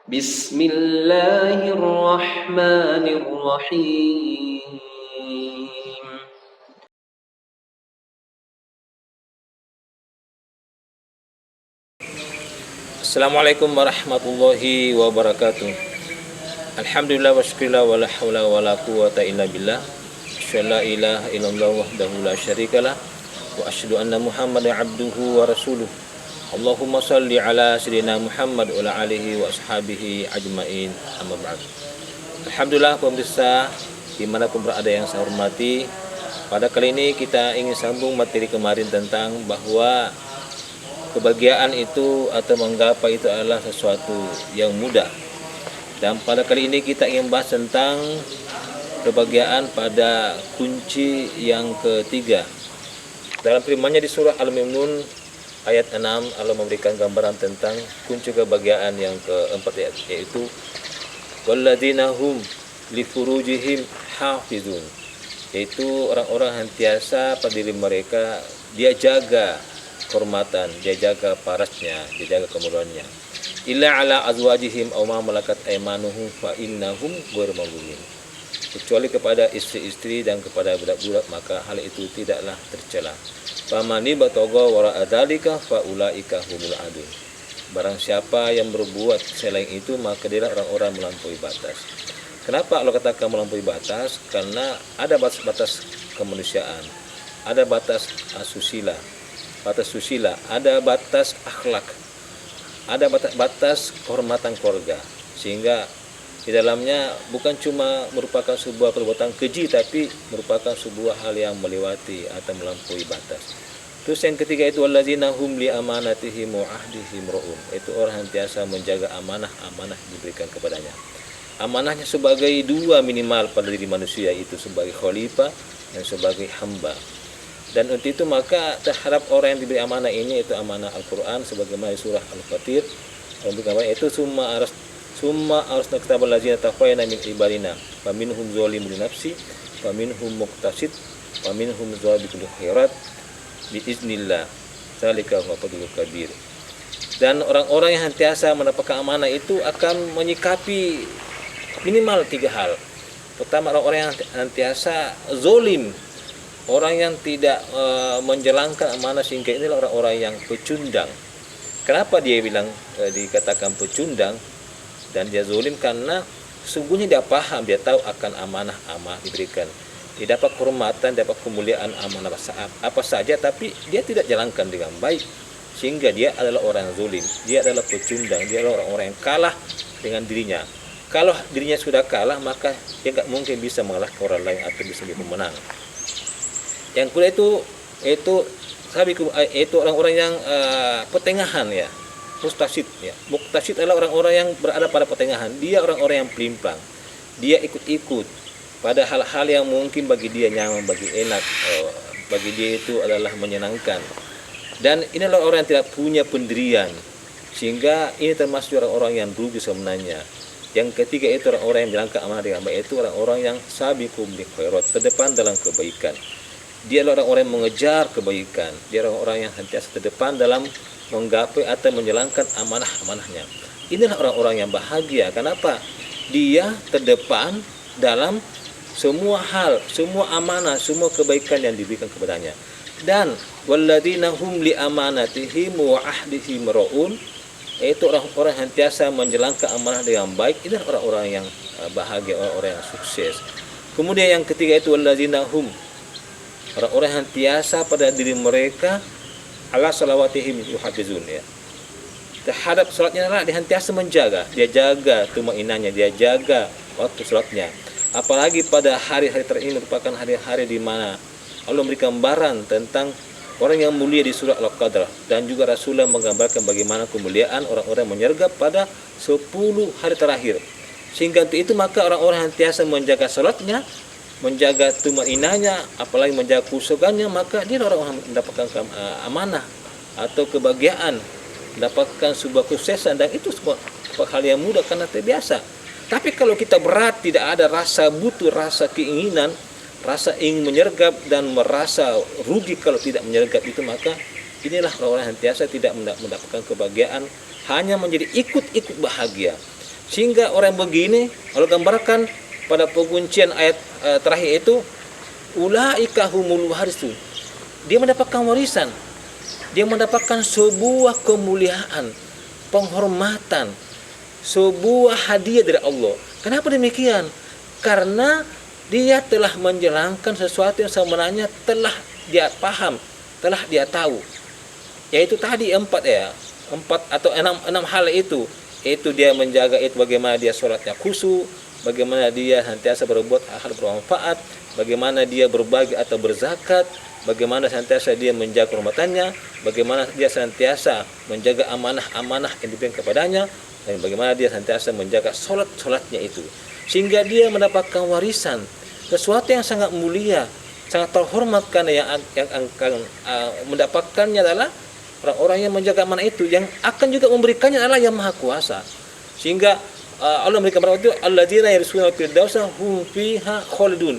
Bismillahirrahmanirrahim. Assalamualaikum warahmatullahi wabarakatuh. Alhamdulillah wa syukurillah wa la hawla wa la quwata illa billah. Asyhadu la ilaha illallah wahdahu la syarikalah wa asyhadu anna Muhammadan abduhu wa rasuluh. Allahumma shalli ala sayyidina Muhammad wa ala alihi wa ashabihi ajmain. Amma ba'd. Alhamdulillah pemirsa dimanapun berada yang saya hormati, pada kali ini kita ingin sambung materi kemarin tentang bahwa kebahagiaan itu atau menggapai itu adalah sesuatu yang mudah. Dan pada kali ini kita ingin bahas tentang kebahagiaan pada kunci yang ketiga. Dalam firman-Nya di surah Al-Mu'minun ayat 6, Allah memberikan gambaran tentang kunci kebahagiaan yang keempat, yaitu walladzina hum li furujihim hafizun, yaitu orang-orang yang tiasa pada diri mereka dia jaga kehormatan, dia jaga parasnya, dia jaga kemuliaannya. Illa ala azwajihim aw ma malakat aymanuhum fa innahum ghairu malumin. Kecuali kepada istri-istri dan kepada budak-budak, maka hal itu tidaklah tercela. Famani batagha wara'a dzalika fa ulaika humul adun. Barang siapa yang berbuat selain itu, maka dia orang-orang melampaui batas. Kenapa Allah katakan melampaui batas? Karena ada batas-batas kemanusiaan, ada batas asusila, batas susila, ada batas akhlak, ada batas-batas kehormatan keluarga, sehingga di dalamnya bukan cuma merupakan sebuah perbuatan keji, tapi merupakan sebuah hal yang melewati atau melampaui batas. Terus yang ketiga itu walladzina hum li amanatihim wa ahdihim ra'un, itu orang yang biasa menjaga amanah diberikan kepadanya. Amanahnya sebagai dua minimal pada diri manusia, itu sebagai khalifah dan sebagai hamba. Dan untuk itu maka terhadap orang yang diberi amanah ini, itu amanah Al-Quran sebagaimana surah Al-Fatir, untuk apa itu summa arasna kitabal ladzina taqayna min ibadina faminhum zalimun li nafsi faminhum muqtasid faminhum zabiqul khairat biiznillah zalika huwa fadlul kabir. Dan orang-orang yang senantiasa mendapatkan amanah itu akan menyikapi minimal tiga hal. Pertama, orang-orang yang senantiasa zolim, orang yang tidak menjalankan amanah, sehingga inilah orang-orang yang pecundang. Kenapa dia bilang dikatakan pecundang dan dia zalim? Karena sungguhnya dia paham, dia tahu akan amanah diberikan. Dia dapat kehormatan, dapat kemuliaan amanah apa saja, tapi dia tidak jalankan dengan baik, sehingga dia adalah orang zalim, dia adalah pecundang, dia adalah orang-orang yang kalah dengan dirinya. Kalau dirinya sudah kalah, maka dia nggak mungkin bisa mengalahkan orang lain atau bisa menjadi pemenang. Yang kedua itu orang-orang yang pertengahan, ya, muktasid, ya. Muktasid adalah orang-orang yang berada pada pertengahan. Dia orang-orang yang pelimpang, dia ikut-ikut pada hal-hal yang mungkin bagi dia nyaman, bagi enak, bagi dia itu adalah menyenangkan. Dan inilah orang yang tidak punya pendirian, sehingga ini termasuk orang-orang yang rugi sebenarnya. Yang ketiga itu orang-orang yang menjalankan amanah dengan baik, itu orang-orang yang sabiqum bil khairat, terdepan dalam kebaikan. Dia adalah orang-orang yang mengejar kebaikan, dia orang-orang yang senantiasa terdepan dalam menggapai atau menjalankan amanah-amanahnya. Inilah orang-orang yang bahagia. Kenapa? Dia terdepan dalam semua hal, semua amanah, semua kebaikan yang diberikan kepadanya. Dan walladzina hum li amanatihim wa ahdihim ra'un, yaitu orang-orang yang senantiasa menjalankan amanah dengan baik. Inilah orang-orang yang bahagia, orang-orang yang sukses. Kemudian yang ketiga itu walladzina hum, orang-orang yang tiasa pada diri mereka ala salawatihim yuhafizun, ya. Terhadap salatnya lah dia hentiasa menjaga, dia jaga tumainannya, dia jaga waktu salatnya. Apalagi pada hari-hari ini merupakan hari-hari di mana Allah memberikan gambaran tentang orang yang mulia di surah Al-Qadr, dan juga Rasulullah menggambarkan bagaimana kemuliaan orang-orang yang menyergap pada 10 hari terakhir. Sehingga untuk itu maka orang-orang yang tiasa menjaga salatnya, menjaga tumainahnya, apalagi menjaga khusyukannya, maka dia orang-orang mendapatkan amanah atau kebahagiaan, mendapatkan sebuah kesuksesan. Dan itu sebuah hal yang mudah karena terbiasa. Tapi kalau kita berat, tidak ada rasa butuh, rasa keinginan, rasa ingin menyergap dan merasa rugi kalau tidak menyergap itu, maka inilah orang-orang yang biasa tidak mendapatkan kebahagiaan, hanya menjadi ikut-ikut bahagia. Sehingga orang begini Allah gambarkan pada penguncian ayat terakhir itu, ulaika humul warisun. Dia mendapatkan warisan. Dia mendapatkan sebuah kemuliaan, penghormatan, sebuah hadiah dari Allah. Kenapa demikian? Karena dia telah menjalankan sesuatu yang sebenarnya telah dia paham, telah dia tahu. Yaitu tadi empat atau enam hal itu. Itu dia menjaga itu, bagaimana dia sholatnya khusyuk, bagaimana dia senantiasa berbuat hal bermanfaat, bagaimana dia berbagi atau berzakat, bagaimana senantiasa dia menjaga kehormatannya, bagaimana dia senantiasa menjaga amanah-amanah yang diberikan kepadanya, dan bagaimana dia senantiasa menjaga sholatnya itu, sehingga dia mendapatkan warisan, sesuatu yang sangat mulia, sangat terhormat. Karena yang akan mendapatkannya adalah orang-orang yang menjaga amanah itu, yang akan juga memberikannya adalah yang Maha Kuasa. Sehingga Allah memberikan berkat itu, alladzina yarsuna firdausa hum fiha khalidun.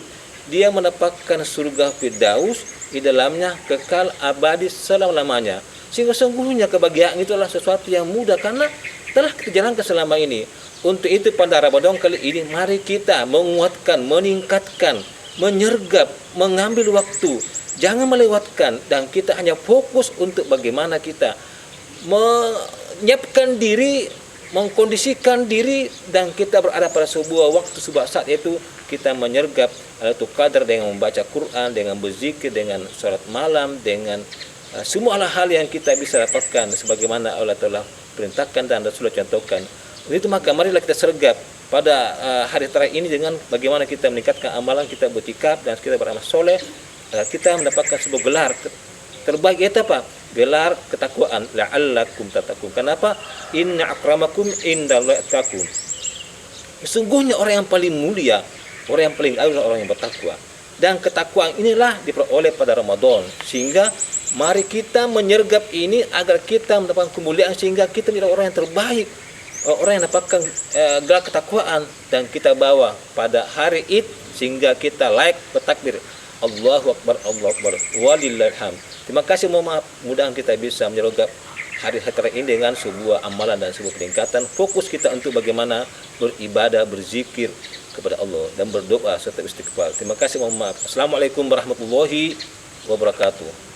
Dia mendapatkan surga Firdaus, di dalamnya kekal abadi selama-lamanya. Sehingga sungguhnya kebahagiaan itu adalah sesuatu yang mudah karena telah kita jalankan selama ini. Untuk itu pada Ramadan kali ini mari kita menguatkan, meningkatkan, menyergap, mengambil waktu, jangan melewatkan, dan kita hanya fokus untuk bagaimana kita menyiapkan diri, mengkondisikan diri, dan kita berada pada sebuah waktu, sebuah saat, yaitu kita menyergap Lailatul Qadar dengan membaca Quran, dengan berzikir, dengan sholat malam, dengan semua hal-hal yang kita bisa dapatkan sebagaimana Allah telah perintahkan dan Rasulullah contohkan. Itu maka marilah kita sergap pada hari terakhir ini dengan bagaimana kita meningkatkan amalan, kita bertikaf dan kita beramal soleh, kita mendapatkan sebuah gelar terbaik, yaitu apa? Gelar ketakwaan, la'allakum tattaqun. Kenapa? Inna akramakum indallahi atqakum. Sesungguhnya orang yang paling mulia, orang yang paling adalah orang yang bertakwa. Dan ketakwaan inilah diperoleh pada Ramadan. Sehingga mari kita menyergap ini agar kita mendapatkan kemuliaan, sehingga kita menjadi orang yang terbaik, orang yang dapatkan gelar ketakwaan, dan kita bawa pada hari Id sehingga kita layak bertakbir Allahu Akbar, Allahu Akbar, walillahilham. Terima kasih, mudah-mudahan kita bisa menyergap hari-hari ini dengan sebuah amalan dan sebuah peningkatan. Fokus kita untuk bagaimana beribadah, berzikir kepada Allah dan berdoa serta istighfar. Terima kasih, mohon maaf. Assalamualaikum warahmatullahi wabarakatuh.